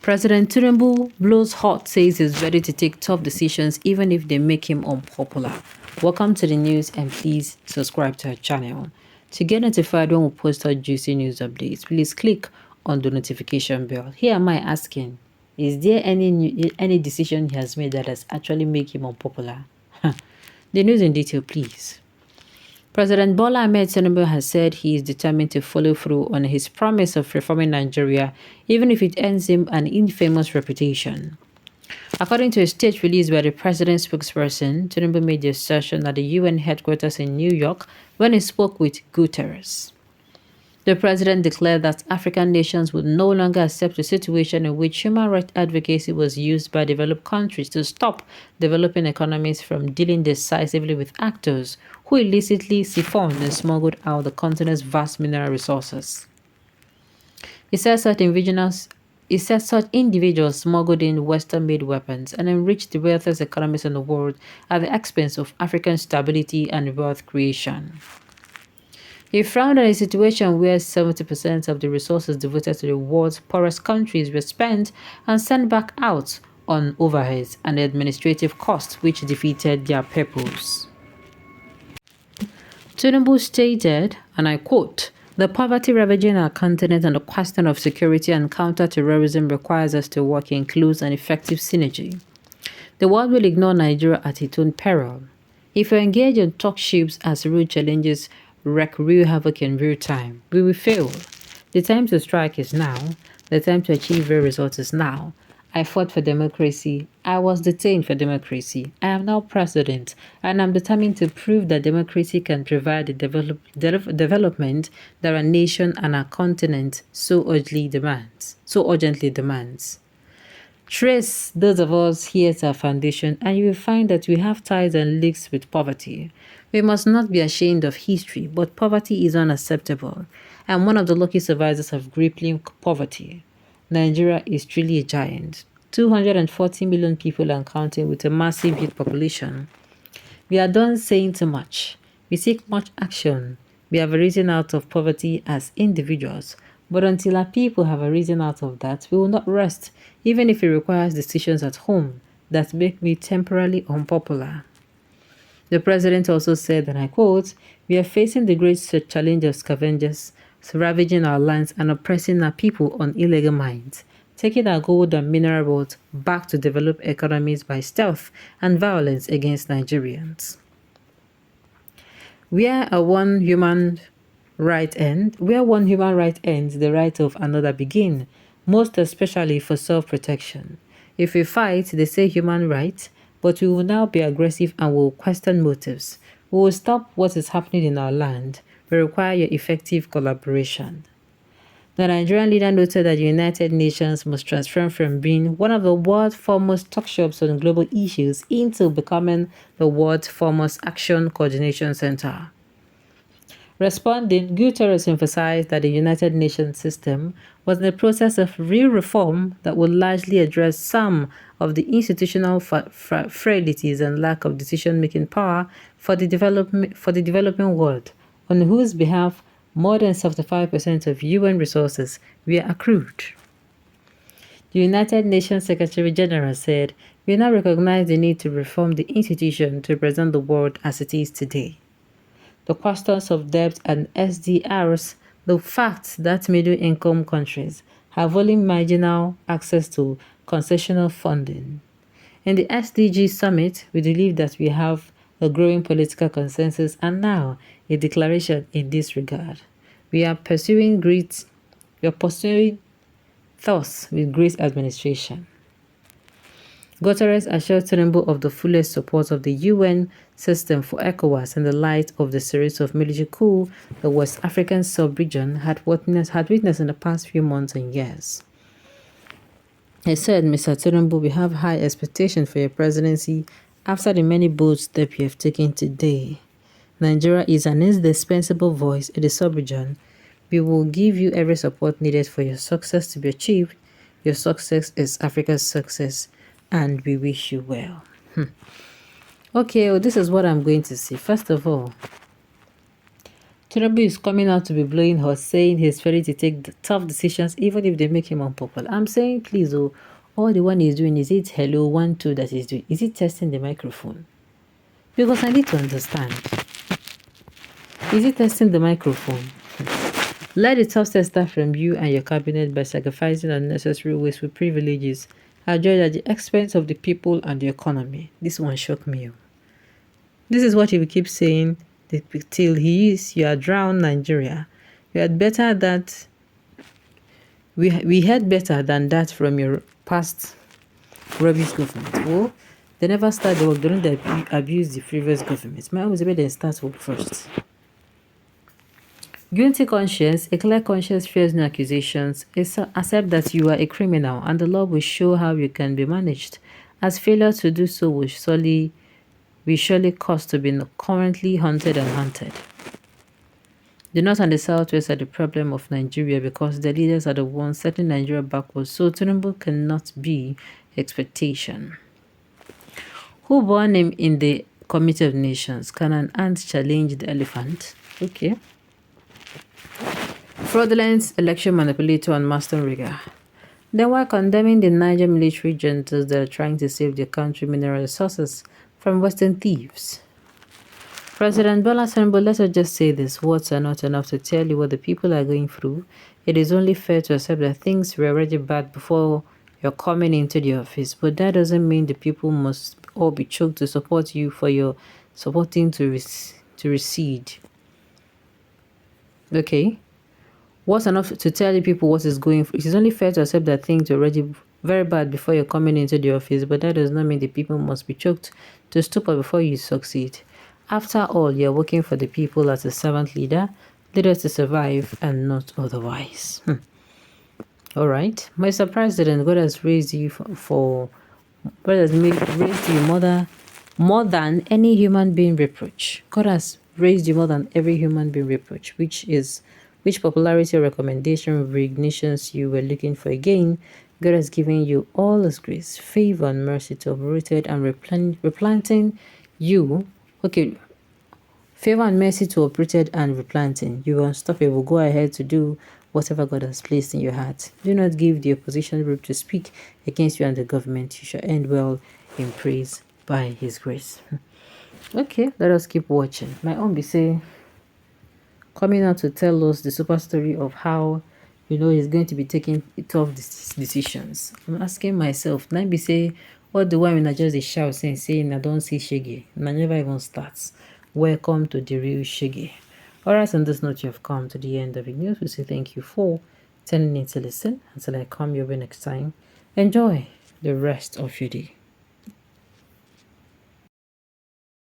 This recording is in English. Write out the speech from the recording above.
President Tinubu blows hot, says he's ready to take tough decisions even if they make him unpopular. Welcome to the news and please subscribe to our channel. To get notified when we post our juicy news updates, please click on the notification bell. Here am I asking, is there any decision he has made that has actually made him unpopular? The news in detail, please. President Bola Ahmed Tinubu has said he is determined to follow through on his promise of reforming Nigeria, even if it earns him an infamous reputation. According to a state released by the president's spokesperson, Tinubu made the assertion at the UN headquarters in New York when he spoke with Guterres. The president declared that African nations would no longer accept a situation in which human rights advocacy was used by developed countries to stop developing economies from dealing decisively with actors who illicitly siphoned and smuggled out the continent's vast mineral resources. He said such individuals smuggled in Western-made weapons and enriched the wealthiest economies in the world at the expense of African stability and wealth creation. He frowned at a situation where 70% of the resources devoted to the world's poorest countries were spent and sent back out on overheads and administrative costs which defeated their purpose. Tinubu stated, and I quote, "The poverty ravaging our continent and the question of security and counter-terrorism requires us to work in close and effective synergy. The world will ignore Nigeria at its own peril. If we engage in talkships as real challenges wreak real havoc in real time, we will fail. The time to strike is now. The time to achieve real results is now. I fought for democracy. I was detained for democracy. I am now president, and I'm determined to prove that democracy can provide the development that our nation and our continent so urgently demands. Trace those of us here to our foundation, and you will find that we have ties and links with poverty. We must not be ashamed of history, but poverty is unacceptable. I'm one of the lucky survivors of crippling poverty. Nigeria is truly a giant. 240 million people and counting with a massive youth population. We are done saying too much. We seek much action. We have arisen out of poverty as individuals. But until our people have arisen out of that, we will not rest, even if it requires decisions at home that make me temporarily unpopular." The president also said, and I quote, "We are facing the great challenge of scavengers ravaging our lands and oppressing our people on illegal mines, taking our gold and mineral wealth back to develop economies by stealth and violence against Nigerians. Where one human right ends, the right of another begin, most especially for self-protection. If we fight, they say human rights, but we will now be aggressive and will question motives. We will stop what is happening in our land. We require your effective collaboration." The Nigerian leader noted that the United Nations must transform from being one of the world's foremost talk shops on global issues into becoming the world's foremost action coordination center. Responding, Guterres emphasized that the United Nations system was in the process of real reform that would largely address some of the institutional frailties and lack of decision-making power for the developing world, on whose behalf more than 75% of UN resources were accrued. The United Nations Secretary General said, "We now recognize the need to reform the institution to present the world as it is today. The questions of debt and SDRs, the fact that middle-income countries have only marginal access to concessional funding. In the SDG Summit, we believe that we have a growing political consensus and now a declaration in this regard. We are pursuing thus with great administration." Guterres assured Tinubu of the fullest support of the UN system for ECOWAS in the light of the series of military coups the West African sub-region had witnessed in the past few months and years. He said, "Mr. Tinubu, we have high expectations for your presidency after the many bold steps you have taken today. Nigeria is an indispensable voice in the sub-region. We will give you every support needed for your success to be achieved. Your success is Africa's success, and we wish you well." Okay, well, this is what I'm going to say. First of all, Tinubu is coming out to be blowing her, saying he's ready to take the tough decisions even if they make him unpopular. I'm saying, please, oh, all the one he's doing, is it hello, 1, 2 that he's doing? Is it testing the microphone? Because I need to understand. Is it testing the microphone? Let the tough start from you and your cabinet by sacrificing unnecessary wasteful privileges enjoyed at the expense of the people and the economy. This one shocked me. This is what he will keep saying till he is, you are drowned Nigeria. You had better that, we had better than that from your past rubbish government. Well, they never start the work, they don't abuse the previous government. My own is where they start work first. Guilty conscience, a clear conscience fears no accusations. Accept that you are a criminal and the law will show how you can be managed. As failure to do so will surely cause to be currently haunted and hunted. The North and the Southwest are the problem of Nigeria because the leaders are the ones setting Nigeria backwards, so Tinubu cannot be expectation. Who born him in the Committee of Nations? Can an ant challenge the elephant? Okay. Fraudulent election manipulator and master rigger. Then why condemning the Niger military juntas that are trying to save the country mineral resources from Western thieves? President Bola Tinubu, let us just say this, words are not enough to tell you what the people are going through. It is only fair to accept that things were already bad before you're coming into the office, but that doesn't mean the people must all be choked to support you for your supporting to recede. Okay? What's enough to tell the people what is going through? It is only fair to accept that things are already very bad before you're coming into the office, but that does not mean the people must be choked to stupor before you succeed. After all, you're working for the people as a servant leader to survive and not otherwise. All right. Mr. President, God has raised you God has raised you more than any human being reproach. God has raised you more than every human being reproach, which popularity or recommendation recognitions you were looking for again. God has given you all His grace, favor, and mercy to uprooted and replanting you. Okay, favor and mercy to uprooted and replanting. You are unstoppable. Go ahead to do whatever God has placed in your heart. Do not give the opposition room to speak against you and the government. You shall end well in praise by His grace. Okay, let us keep watching. My own be say, coming out to tell us the super story of how, he's going to be taking tough decisions. I'm asking myself, now be say, what the one when I just shout saying I don't see shaggy, and I never even starts. Welcome to the real shaggy. Alright, on this note, you have come to the end of the news. We say thank you for turning in to listen. Until I come your way next time, enjoy the rest of your day.